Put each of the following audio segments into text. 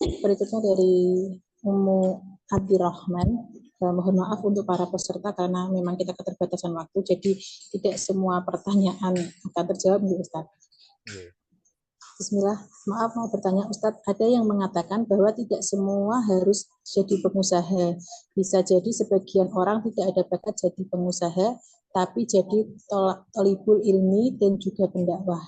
Berikutnya dari Ummu Abdirrahman. Mohon maaf untuk para peserta karena memang kita keterbatasan waktu, jadi tidak semua pertanyaan akan terjawab, Ustaz. Bismillah, maaf mau bertanya Ustadz, ada yang mengatakan bahwa tidak semua harus jadi pengusaha. Bisa jadi sebagian orang tidak ada bakat jadi pengusaha, tapi jadi thalibul ilmi dan juga pendakwah.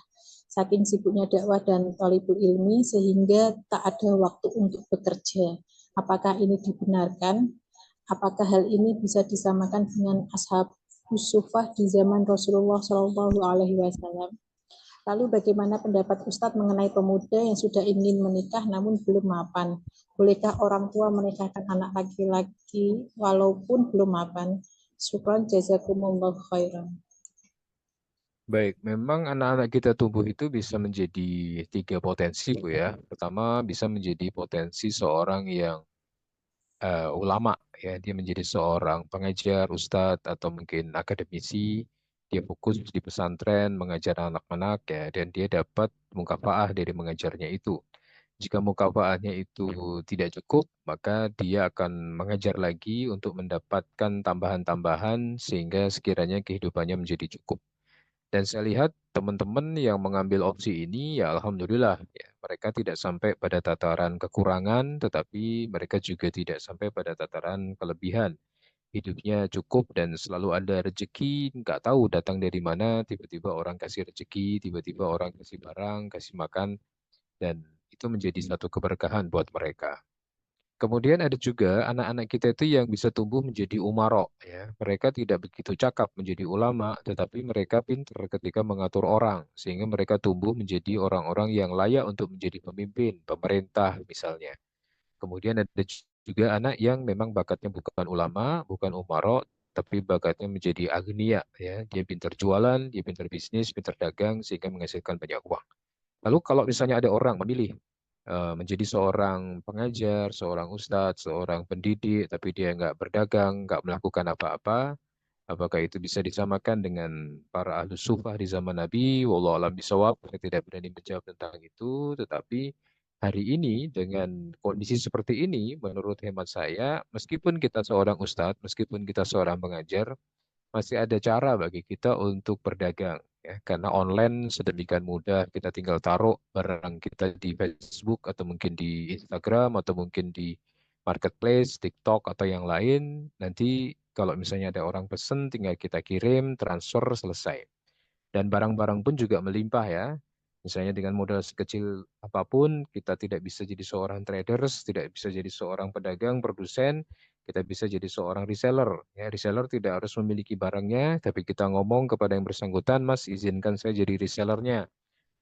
Saking sibuknya dakwah dan thalibul ilmi sehingga tak ada waktu untuk bekerja. Apakah ini dibenarkan? Apakah hal ini bisa disamakan dengan ashab Yusufah di zaman Rasulullah Shallallahu Alaihi Wasallam? Lalu bagaimana pendapat Ustadz mengenai pemuda yang sudah ingin menikah namun belum mapan? Bolehkah orang tua menikahkan anak laki-laki walaupun belum mapan? Syukran jazakumullah khairan. Baik, memang anak-anak kita tumbuh itu bisa menjadi tiga potensi, Bu ya. Pertama, bisa menjadi potensi seorang yang ulama, ya. Dia menjadi seorang pengajar, ustadz, atau mungkin akademisi. Dia fokus di pesantren, mengajar anak-anak, ya, dan dia dapat mukafaah dari mengajarnya itu. Jika mukafaahnya itu tidak cukup, maka dia akan mengajar lagi untuk mendapatkan tambahan-tambahan sehingga sekiranya kehidupannya menjadi cukup. Dan saya lihat teman-teman yang mengambil opsi ini, ya alhamdulillah, ya, mereka tidak sampai pada tataran kekurangan, tetapi mereka juga tidak sampai pada tataran kelebihan. Hidupnya cukup dan selalu ada rezeki, nggak tahu datang dari mana, tiba-tiba orang kasih rezeki, tiba-tiba orang kasih barang, kasih makan, dan itu menjadi satu keberkahan buat mereka. Kemudian ada juga anak-anak kita itu yang bisa tumbuh menjadi umarok, ya. Mereka tidak begitu cakap menjadi ulama, tetapi mereka pintar ketika mengatur orang, sehingga mereka tumbuh menjadi orang-orang yang layak untuk menjadi pemimpin, pemerintah misalnya. Kemudian ada juga anak yang memang bakatnya bukan ulama, bukan umarok, tapi bakatnya menjadi agniya, ya. Dia pintar jualan, dia pintar bisnis, pintar dagang, sehingga menghasilkan banyak uang. Lalu kalau misalnya ada orang memilih menjadi seorang pengajar, seorang ustadz, seorang pendidik, tapi dia nggak berdagang, nggak melakukan apa-apa, apakah itu bisa disamakan dengan para ahlu sufah di zaman Nabi? Wallahu a'lam bishawab, saya tidak berani menjawab tentang itu, tetapi hari ini dengan kondisi seperti ini, menurut hemat saya, meskipun kita seorang ustadz, meskipun kita seorang pengajar, masih ada cara bagi kita untuk berdagang, ya, karena online sedemikian mudah, kita tinggal taruh barang kita di Facebook atau mungkin di Instagram atau mungkin di marketplace, TikTok atau yang lain. Nanti kalau misalnya ada orang pesen, tinggal kita kirim, transfer, selesai. Dan barang-barang pun juga melimpah, ya. Misalnya dengan modal sekecil apapun, kita tidak bisa jadi seorang traders, tidak bisa jadi seorang pedagang, produsen, kita bisa jadi seorang reseller. Ya, reseller tidak harus memiliki barangnya, tapi kita ngomong kepada yang bersangkutan, Mas, izinkan saya jadi resellernya.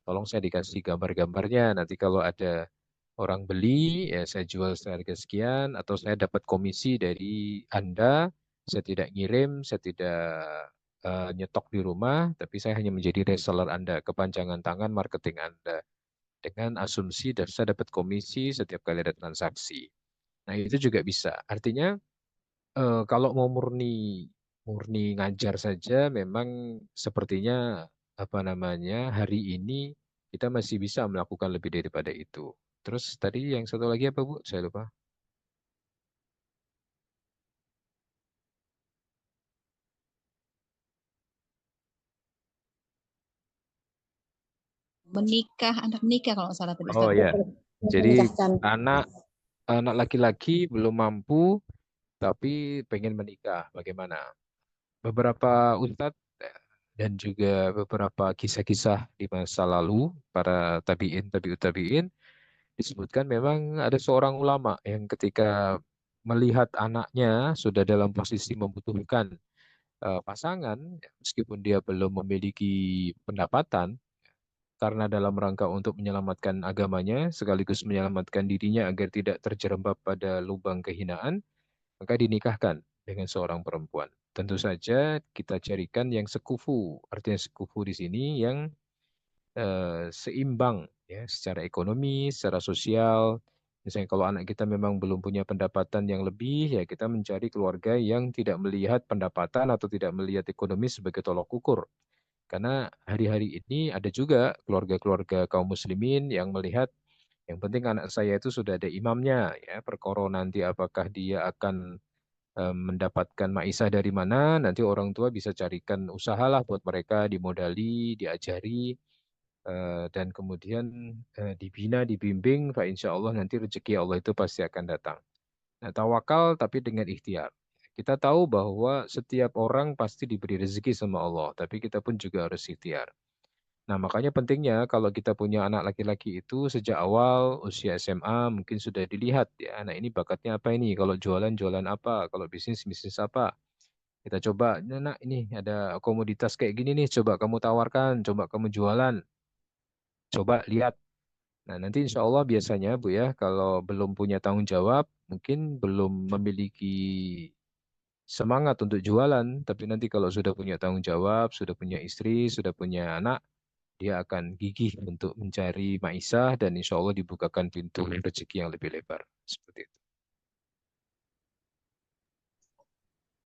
Tolong saya dikasih gambar-gambarnya. Nanti kalau ada orang beli, ya saya jual seharga sekian, atau saya dapat komisi dari Anda. Saya tidak ngirim, saya tidak nyetok di rumah, tapi saya hanya menjadi reseller Anda, kepanjangan tangan marketing Anda. Dengan asumsi dan saya dapat komisi setiap kali ada transaksi. Nah, itu juga bisa. Artinya, kalau mau murni murni ngajar saja, memang sepertinya apa namanya hari ini kita masih bisa melakukan lebih daripada itu. Terus tadi yang satu lagi apa, Bu? Saya lupa. Menikah, anak menikah kalau nggak salah tadi Oh Ustaz. ya, jadi Menikahkan. anak anak laki-laki belum mampu tapi pengen menikah. Bagaimana? Beberapa ustadz dan juga beberapa kisah-kisah di masa lalu para tabiin, tabiut tabiin disebutkan memang ada seorang ulama yang ketika melihat anaknya sudah dalam posisi membutuhkan pasangan, meskipun dia belum memiliki pendapatan, karena dalam rangka untuk menyelamatkan agamanya sekaligus menyelamatkan dirinya agar tidak terjerembab pada lubang kehinaan, maka dinikahkan dengan seorang perempuan. Tentu saja kita carikan yang sekufu. Artinya sekufu di sini yang seimbang, ya, secara ekonomi, secara sosial. Misalnya kalau anak kita memang belum punya pendapatan yang lebih, ya kita mencari keluarga yang tidak melihat pendapatan atau tidak melihat ekonomi sebagai tolok ukur. Karena hari-hari ini ada juga keluarga-keluarga kaum muslimin yang melihat Yang penting anak saya itu sudah ada imamnya, ya. Perkara nanti apakah dia akan mendapatkan maisah dari mana, nanti orang tua bisa carikan usahalah buat mereka, dimodali, diajari, dan kemudian dibina, dibimbing, fa insya Allah nanti rezeki Allah itu pasti akan datang. Nah, tawakal tapi dengan ikhtiar. Kita tahu bahwa setiap orang pasti diberi rezeki sama Allah, tapi kita pun juga harus ikhtiar. Nah, makanya pentingnya kalau kita punya anak laki-laki itu sejak awal usia SMA mungkin sudah dilihat ya, anak ini bakatnya apa ini, kalau jualan jualan apa, kalau bisnis bisnis apa. Kita coba, "Nah, nak ini ada komoditas kayak gini nih, coba kamu tawarkan, coba kamu jualan, coba lihat." Nah, nanti insya Allah biasanya Bu ya, kalau belum punya tanggung jawab, mungkin belum memiliki semangat untuk jualan, tapi nanti kalau sudah punya tanggung jawab, sudah punya istri, sudah punya anak, dia akan gigih untuk mencari maisah dan insya Allah dibukakan pintu rezeki yang lebih lebar. Seperti itu.